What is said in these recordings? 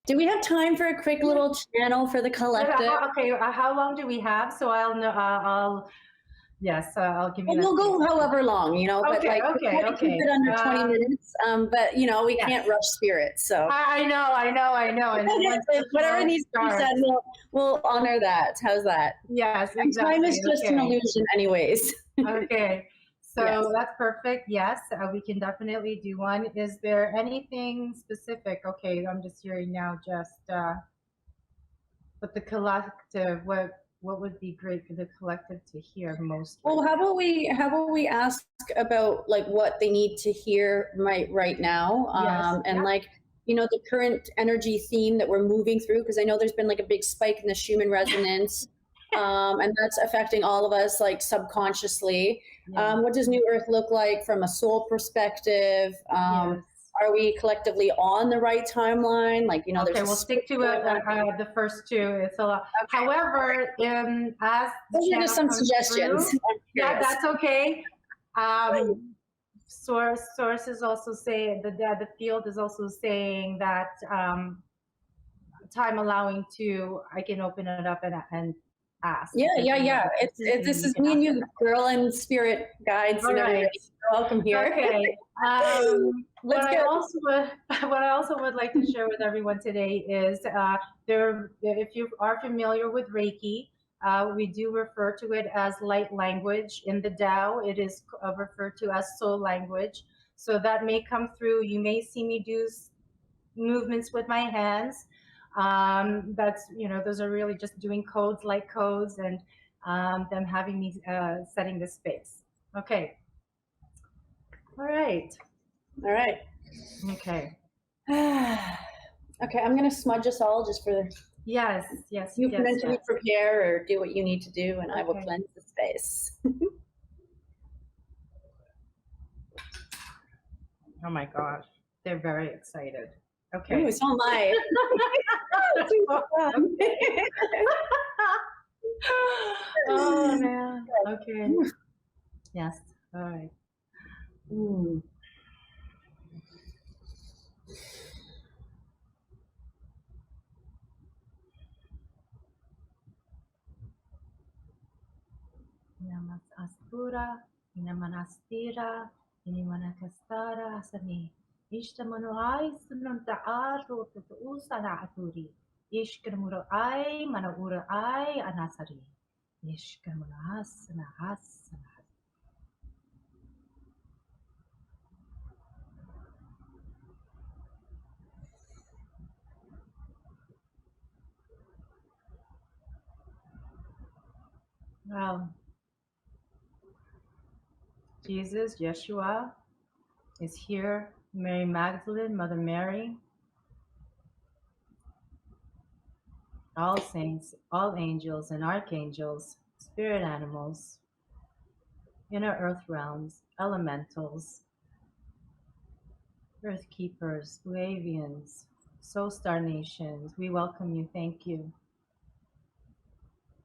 Do we have time for a quick little channel for the collective? Okay, how long do we have? So I'll know. Yes, I'll give you. Well, we'll go however long, you know. But Okay, like, okay. keep it under 20 minutes. But you know, we can't rush spirit. So I know. And whatever needs to be said, we'll honor that. How's that? Yes, exactly. Time is just an illusion, anyways. Okay. So that's perfect. Yes, we can definitely do one. Is there anything specific? Okay, I'm just hearing now. But the collective, what would be great for the collective to hear most? Well, how about we ask about like what they need to hear right now, and like, you know, the current energy theme that we're moving through, because I know there's been like a big spike in the Schumann resonance. And that's affecting all of us like subconsciously. What does New Earth look like from a soul perspective? Are we collectively on the right timeline? Like, you know, okay, we'll stick to the first two. It's a lot. Okay. However, as those are just some suggestions. Yeah, that's okay. Sources also say the field is also saying that time allowing to, I can open it up and ask. Yeah. This is me and you, girl, and spirit guides and everybody. You're welcome here. Okay. What I also would like to share with everyone today is if you are familiar with Reiki, we do refer to it as light language. In the Tao, it is referred to as soul language. So that may come through. You may see me do movements with my hands. That's, you know, those are really just doing codes, light codes, and them having me setting the space. Okay. All right. Okay. Okay, I'm gonna smudge us all just for. Yes. You can mentally prepare or do what you need to do, and I will cleanse the space. Oh my gosh, they're very excited. Okay. Ooh, so am I. Oh man. Okay. Yes. All right. Namas aspura, inamanastira, inimanakastara asani. Ishtamunuai sununta aro usana aturi. Ishkamurai manaurai anasari. Ishkamunasana hasana. Wow. Jesus, Yeshua is here. Mary Magdalene, Mother Mary, all saints, all angels and archangels, spirit animals, inner earth realms, elementals, earth keepers, Uavians, soul star nations, we welcome you. Thank you.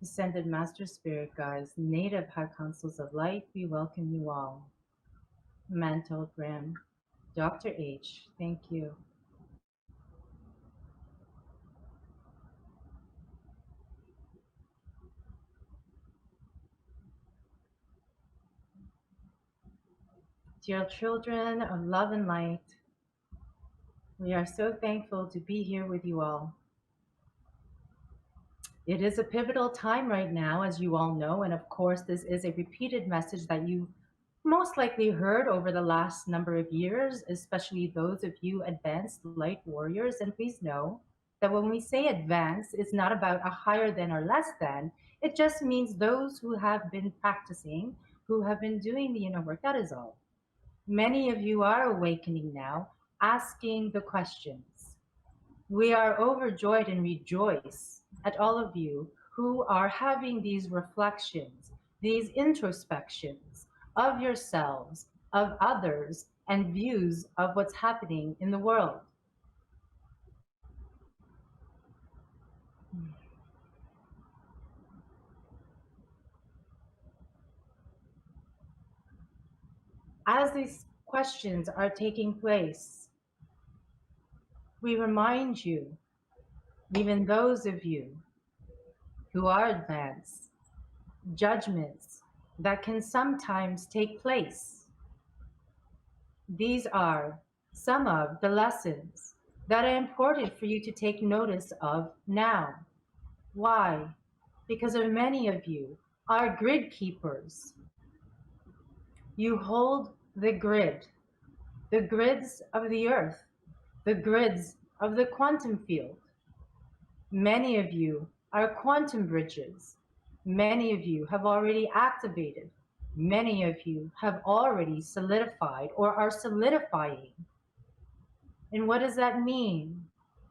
Ascended Master Spirit Guides, native high councils of light, we welcome you all. Mantle Grim, Dr. H, thank you. Dear children of love and light, we are so thankful to be here with you all. It is a pivotal time right now, as you all know, and of course, this is a repeated message that you most likely heard over the last number of years, especially those of you advanced light warriors. And please know that when we say advanced, it's not about a higher than or less than. It just means those who have been practicing, who have been doing the inner work, that is all. Many of you are awakening now, asking the questions. We are overjoyed and rejoice at all of you who are having these reflections, these introspections of yourselves, of others, and views of what's happening in the world. As these questions are taking place, we remind you even those of you who are advanced, judgments that can sometimes take place. These are some of the lessons that are important for you to take notice of now. Why? Because of many of you are grid keepers. You hold the grids of the earth, the grids of the quantum field. Many of you are quantum bridges. Many of you have already activated. Many of you have already solidified or are solidifying. And what does that mean?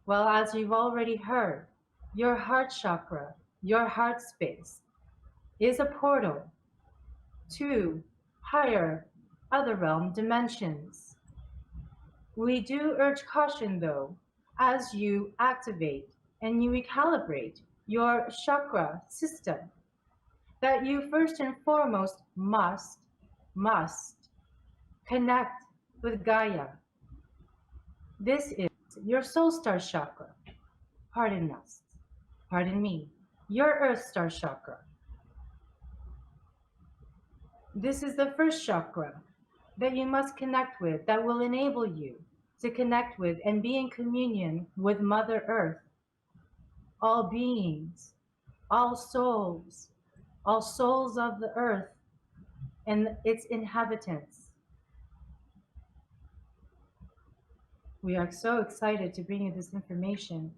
Well, as you've already heard, your heart chakra, your heart space, is a portal to higher other realm dimensions. We do urge caution though, as you activate and you recalibrate your chakra system, that you first and foremost must connect with Gaia. This is your Soul Star Chakra. Pardon us. Pardon me. Your Earth Star Chakra. This is the first chakra that you must connect with, that will enable you to connect with and be in communion with Mother Earth, all beings, all souls of the earth and its inhabitants. We are so excited to bring you this information.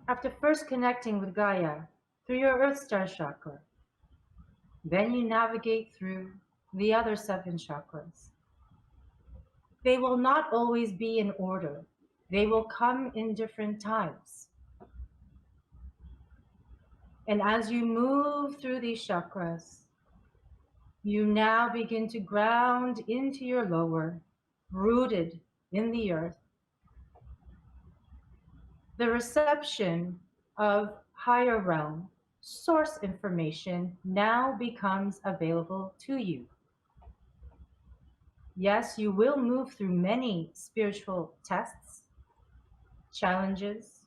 After first connecting with Gaia through your Earth Star Chakra, then you navigate through the other 7 chakras. They will not always be in order. They will come in different times. And as you move through these chakras, you now begin to ground into your lower, rooted in the earth. The reception of higher realm source information now becomes available to you. Yes, you will move through many spiritual tests, challenges.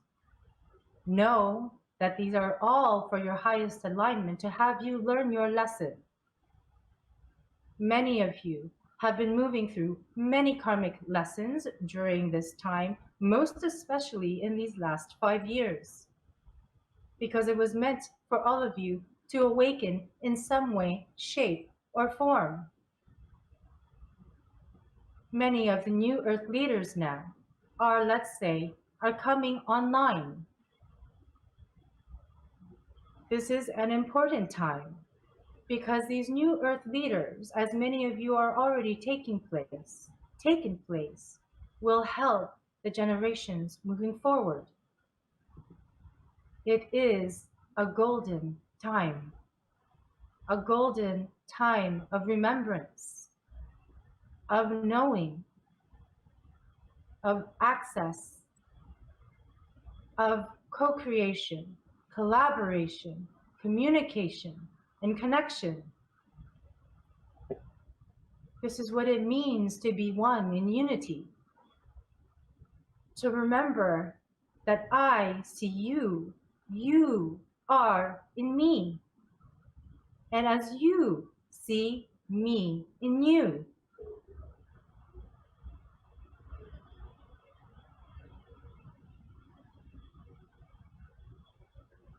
Know that these are all for your highest alignment to have you learn your lesson. Many of you have been moving through many karmic lessons during this time, most especially in these last 5 years, because it was meant for all of you to awaken in some way, shape, or form. Many of the new earth leaders now are, let's say, are coming online. This is an important time because these new earth leaders, as many of you are already taken place, will help the generations moving forward. It is a golden time of remembrance, of knowing, of access, of co-creation, collaboration, communication, and connection. This is what it means to be one in unity. To remember that I see you, you are in me. And as you see me in you.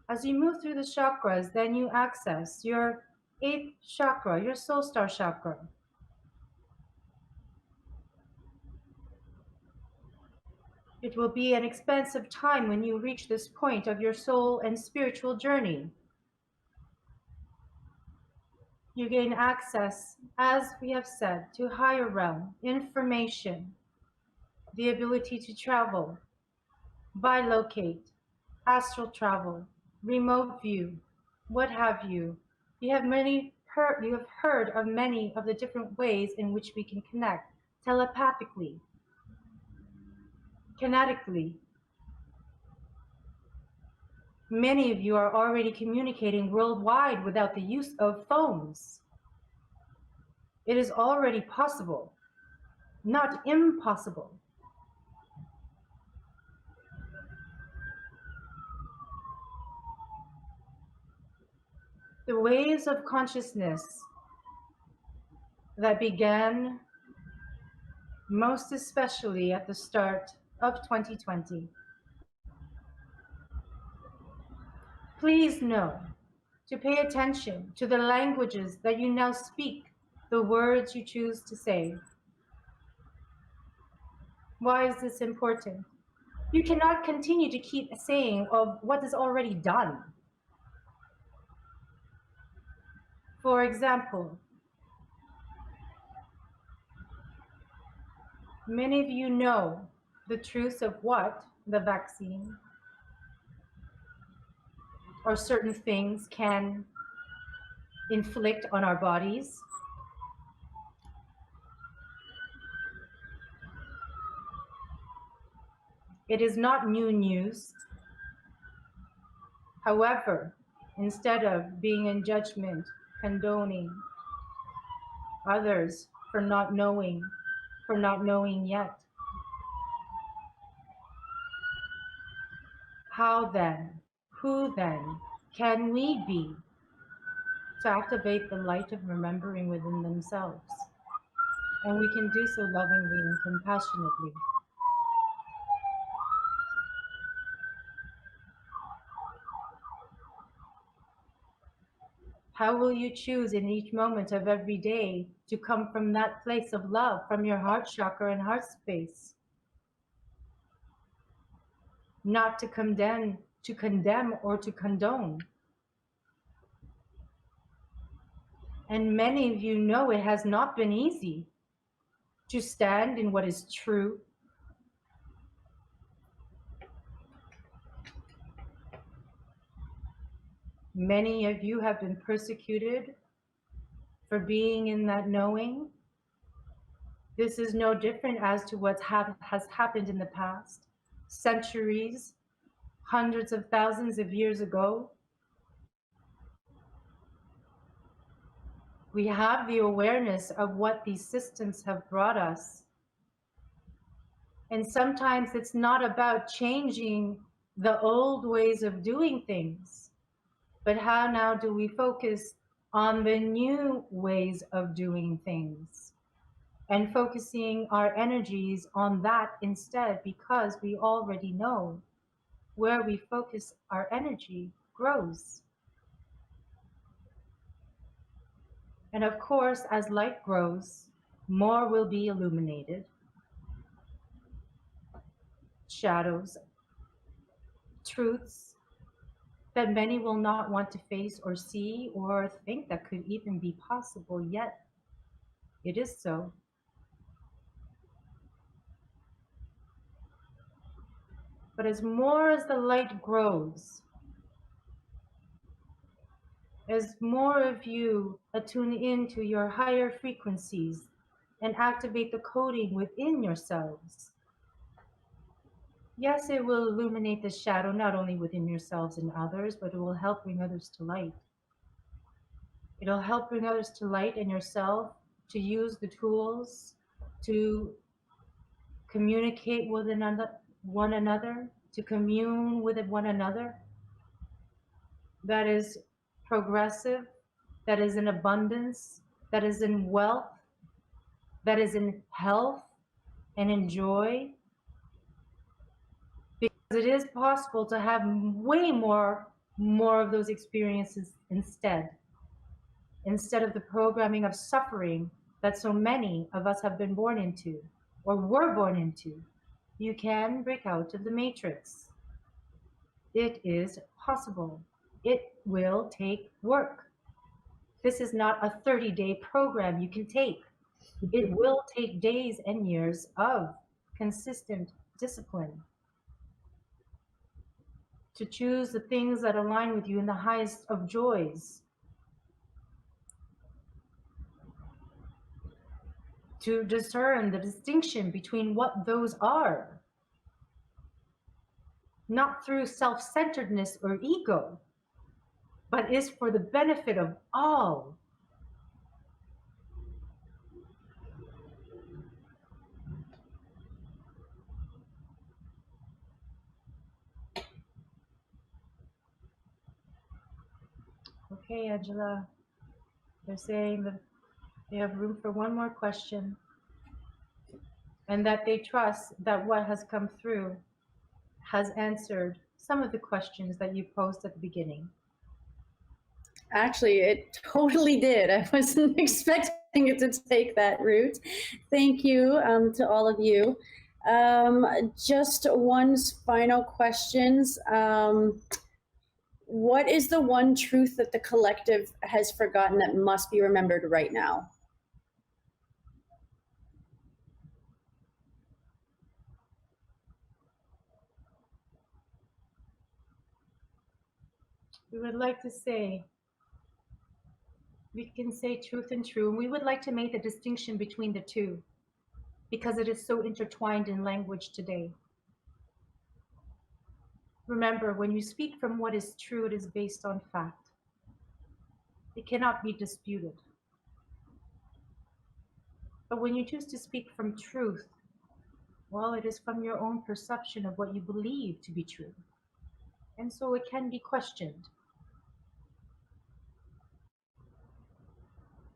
As you move through the chakras, then you access your 8th chakra, your Soul Star Chakra. It will be an expansive time when you reach this point of your soul and spiritual journey. You gain access, as we have said, to higher realm, information, the ability to travel, bilocate, astral travel, remote view, what have you. You have heard of many of the different ways in which we can connect telepathically, kinetically. Many of you are already communicating worldwide without the use of phones. It is already possible, not impossible. The waves of consciousness that began most especially at the start of 2020. Please know to pay attention to the languages that you now speak, the words you choose to say. Why is this important? You cannot continue to keep saying of what is already done. For example, many of you know the truth of what the vaccine or certain things can inflict on our bodies. It is not new news. However, instead of being in judgment, condoning others for not knowing yet, how then, who then can we be to activate the light of remembering within themselves? And we can do so lovingly and compassionately. How will you choose in each moment of every day to come from that place of love, from your heart chakra and heart space? Not to condemn or to condone. And many of you know it has not been easy to stand in what is true. Many of you have been persecuted for being in that knowing. This is no different as to what has happened in the past, centuries, hundreds of thousands of years ago. We have the awareness of what these systems have brought us. And sometimes it's not about changing the old ways of doing things, but how now do we focus on the new ways of doing things and focusing our energies on that instead, because we already know where we focus our energy grows. And of course, as light grows, more will be illuminated. Shadows, truths that many will not want to face or see or think that could even be possible, yet it is so. But as the light grows, as more of you attune into your higher frequencies and activate the coding within yourselves, yes, it will illuminate the shadow not only within yourselves and others, but it will help bring others to light. It'll help bring others to light and yourself to use the tools to communicate with one another, to commune with one another. That is progressive, that is in abundance, that is in wealth, that is in health and in joy. Because it is possible to have way more of those experiences instead of the programming of suffering that so many of us have been born into or were born into. You can break out of the matrix. It is possible. It will take work. This is not a 30-day program you can take. It will take days and years of consistent discipline to choose the things that align with you in the highest of joys, to discern the distinction between what those are, not through self-centeredness or ego, but is for the benefit of all. Okay, Angela. They're saying that they have room for one more question, and that they trust that what has come through has answered some of the questions that you posed at the beginning. Actually, it totally did. I wasn't expecting it to take that route. Thank you to all of you. Just one final questions. What is the one truth that the collective has forgotten that must be remembered right now? We would like to say, we can say truth and true, and we would like to make the distinction between the two because it is so intertwined in language today. Remember, when you speak from what is true, it is based on fact. It cannot be disputed. But when you choose to speak from truth, well, it is from your own perception of what you believe to be true. And so it can be questioned.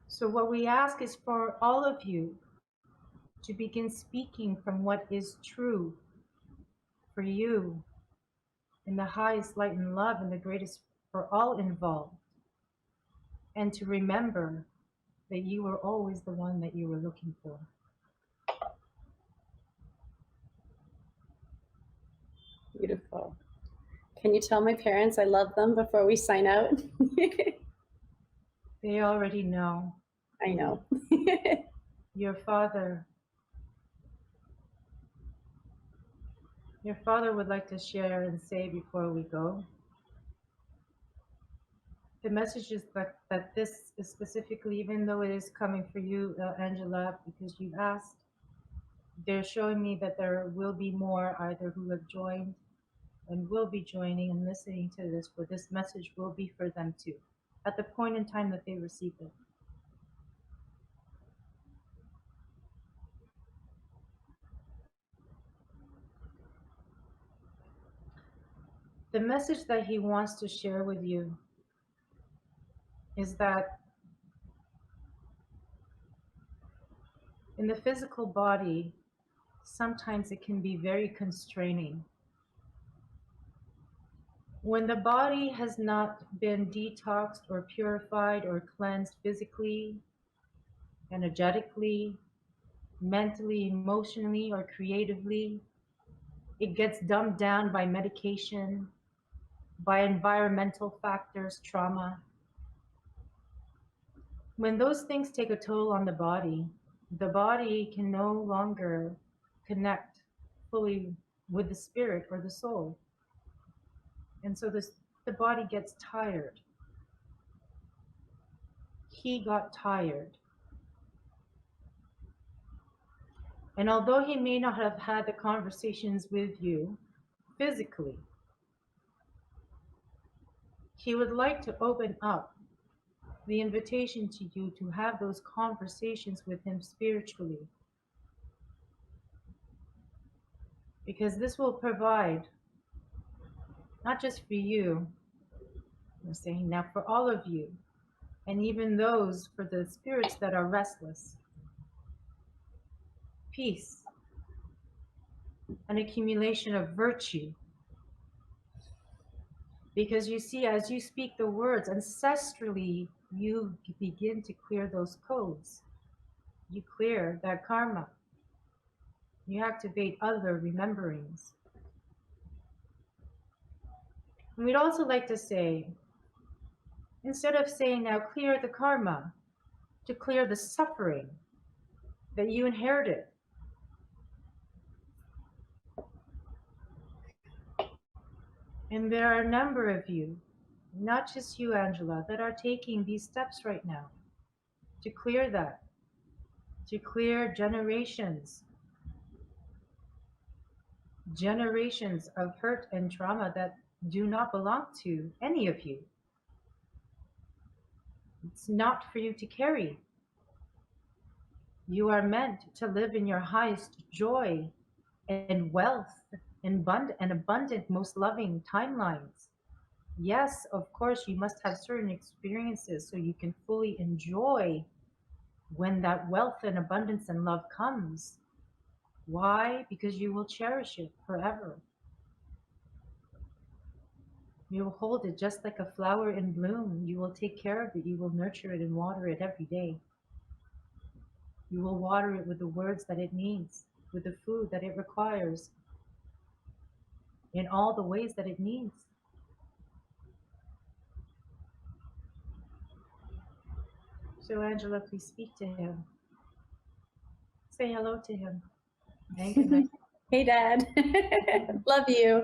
So what we ask is for all of you to begin speaking from what is true for you in the highest light and love and the greatest for all involved. And to remember that you were always the one that you were looking for. Beautiful. Can you tell my parents I love them before we sign out? They already know. I know. Your father would like to share and say before we go. The message is that this is specifically, even though it is coming for you, Angela, because you've asked, they're showing me that there will be more either who have joined and will be joining and listening to this, where this message will be for them too, at the point in time that they receive it. The message that he wants to share with you is that in the physical body, sometimes it can be very constraining. When the body has not been detoxed or purified or cleansed physically, energetically, mentally, emotionally, or creatively, it gets dumbed down by medication, by environmental factors, trauma. When those things take a toll on the body can no longer connect fully with the spirit or the soul. And so the body gets tired. He got tired. And although he may not have had the conversations with you physically, he would like to open up the invitation to you to have those conversations with him spiritually. Because this will provide, not just for you, I'm saying now for all of you, and even those for the spirits that are restless, peace, an accumulation of virtue. Because you see, as you speak the words, ancestrally, you begin to clear those codes. You clear that karma. You activate other rememberings. And we'd also like to say, instead of saying now clear the karma, to clear the suffering that you inherited. And there are a number of you, not just you, Angela, that are taking these steps right now to clear that, to clear generations of hurt and trauma that do not belong to any of you. It's not for you to carry. You are meant to live in your highest joy and wealth and abundant, most loving timelines. yes, of course, you must have certain experiences so you can fully enjoy when that wealth and abundance and love comes. Why? Because you will cherish it forever. You will hold it just like a flower in bloom. You will take care of it. You will nurture it and water it every day. You will water it with the words that it needs, with the food that it requires, in all the ways that it needs. So, Angela, please speak to him. Say hello to him. And good night. Hey, Dad. Love you.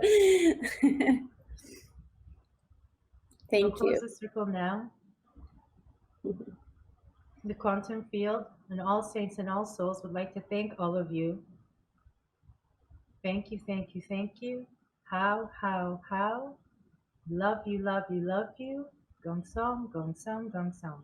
Thank We'll close you. the circle now. The quantum field and all saints and all souls would like to thank all of you. Thank you, thank you, thank you. How? Love you, love you, love you. Gong song, gong song, gong song.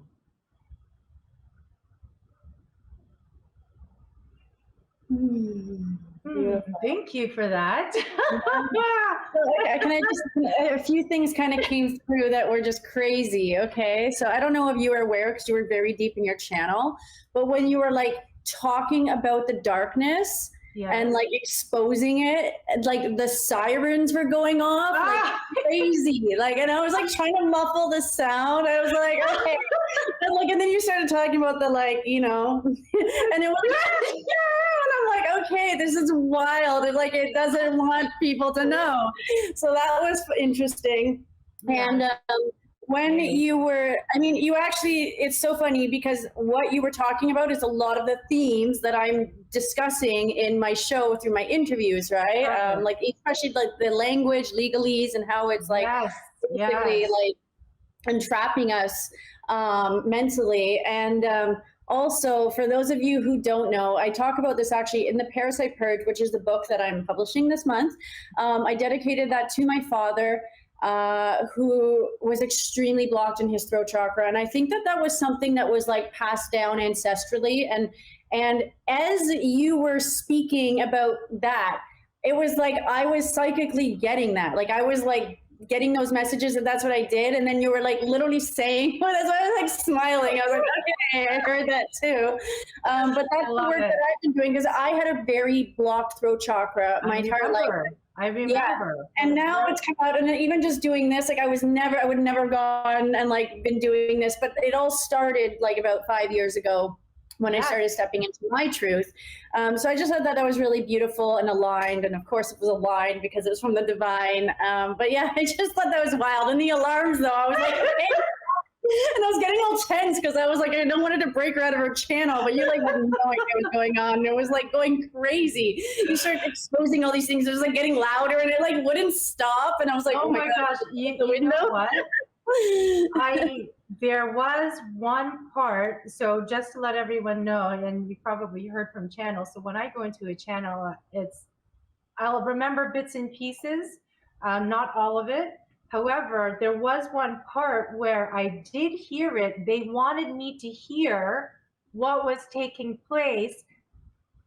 Thank you for that. Can I just, a few things kind of came through that were just crazy. Okay. So I don't know if you were aware because you were very deep in your channel, but when you were like talking about the darkness, yes, and like exposing it, like the sirens were going off like crazy. Like, and I was like trying to muffle the sound. I was like, okay. And like, and then you started talking about the like, you know, and it was and I'm like, okay, this is wild. And like, it doesn't want people to know. So that was interesting. Yeah. And when you were, I mean, you actually, it's so funny because what you were talking about is a lot of the themes that I'm discussing in my show through my interviews, right? Like especially like the language, legalese, and how it's like basically like entrapping us mentally. And also, for those of you who don't know, I talk about this actually in the Parasite Purge, which is the book that I'm publishing this month. I dedicated that to my father, who was extremely blocked in his throat chakra. And I think that that was something that was like passed down ancestrally. And as you were speaking about that, it was like I was psychically getting that. Like I was like getting those messages, and that's what I did. And then you were like literally saying, well, that's why I was like smiling. I was like, okay, I heard that too. But that's the work that I've been doing because I had a very blocked throat chakra my entire life. I remember. Yeah. And now it's come out, and even just doing this, like I would never have gone and like been doing this, but it all started like about 5 years ago when I started stepping into my truth. So I just thought that that was really beautiful and aligned. And of course it was aligned because it was from the divine. But yeah, I just thought that was wild. And the alarms though, I was like, and I was getting all tense because I was like, I don't want it to break her out of her channel, but you like had no idea what was going on. It was like going crazy. You start exposing all these things. It was like getting louder and it like wouldn't stop. And I was like, oh my gosh, you know what? There was one part, so just to let everyone know, and you probably heard from channel, so when I go into a channel, I'll remember bits and pieces, not all of it. However, there was one part where I did hear it. They wanted me to hear what was taking place,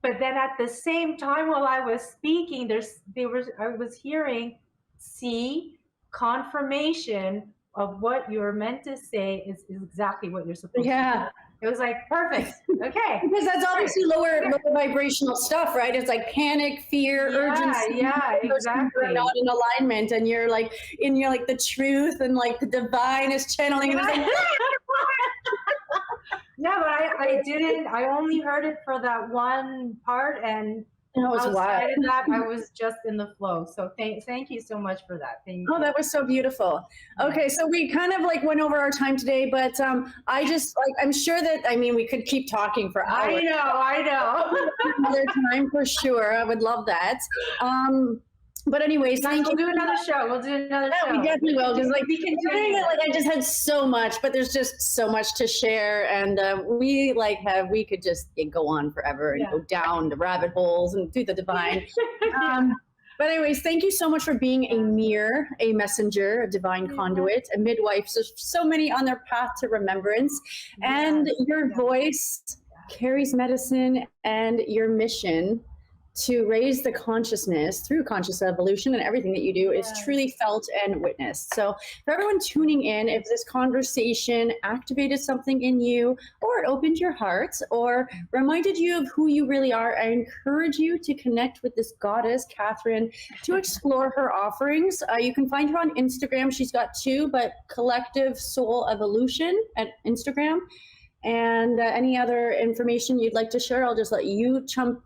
but then at the same time while I was speaking, I was hearing, see, confirmation of what you're meant to say is exactly what you're supposed to do. It was like, perfect. Okay. Because that's obviously lower vibrational stuff, right? It's like panic, fear, urgency. Yeah, exactly. You're not in alignment, and you're like in your like the truth and like the divine is channeling. And it's like, no, but I didn't. I only heard it for that one part, and outside of that, I was just in the flow. So thank you so much for that. Thank you. Oh, that was so beautiful. Okay, so we kind of like went over our time today, but I just like I'm sure that we could keep talking for hours. I know. Another time for sure. I would love that. But anyways, we'll do another show. We'll do another show. We definitely will, because like we can do it. Like I just had so much, but there's just so much to share, and we could just go on forever and go down the rabbit holes and through the divine. But anyways, thank you so much for being a mirror, a messenger, a divine conduit, a midwife. So many on their path to remembrance, and your voice carries medicine and your mission to raise the consciousness through conscious evolution, and everything that you do is truly felt and witnessed. So for everyone tuning in, if this conversation activated something in you, or it opened your heart, or reminded you of who you really are, I encourage you to connect with this goddess, Kathryne, to explore her offerings. You can find her on Instagram. She's got two, but Collective Soul Evolution at Instagram. And any other information you'd like to share, I'll just let you jump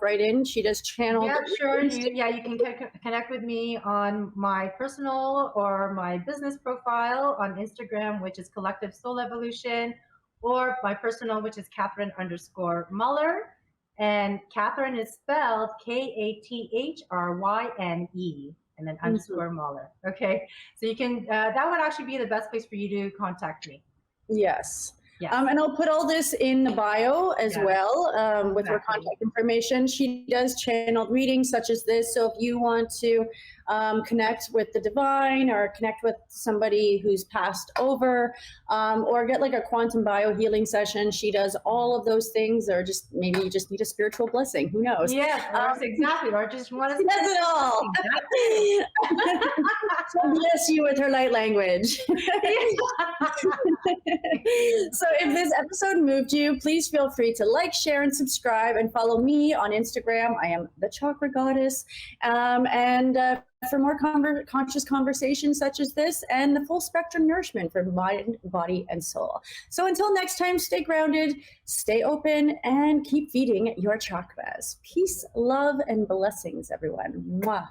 right in. She does channel. Yeah, sure. You can connect with me on my personal or my business profile on Instagram, which is Collective Soul Evolution, or my personal, which is Kathryne_Muller. And Kathryne is spelled Kathryne, and then underscore Muller. Okay. So you can, that would actually be the best place for you to contact me. Yes. Yes. And I'll put all this in the bio as well, with her contact information. She does channeled readings such as this. So if you want to connect with the divine, or connect with somebody who's passed over, or get like a quantum bio healing session, she does all of those things. Or just maybe you just need a spiritual blessing. Who knows? Yes, exactly. Or just want to. She does it all. She'll bless you with her light language. So if this episode moved you, please feel free to like, share, and subscribe, and follow me on Instagram. I am the Chakra Goddess. For more conscious conversations such as this, and the full spectrum nourishment for mind, body, and soul. So until next time, stay grounded, stay open, and keep feeding your chakras. Peace, love, and blessings, everyone. Mwah.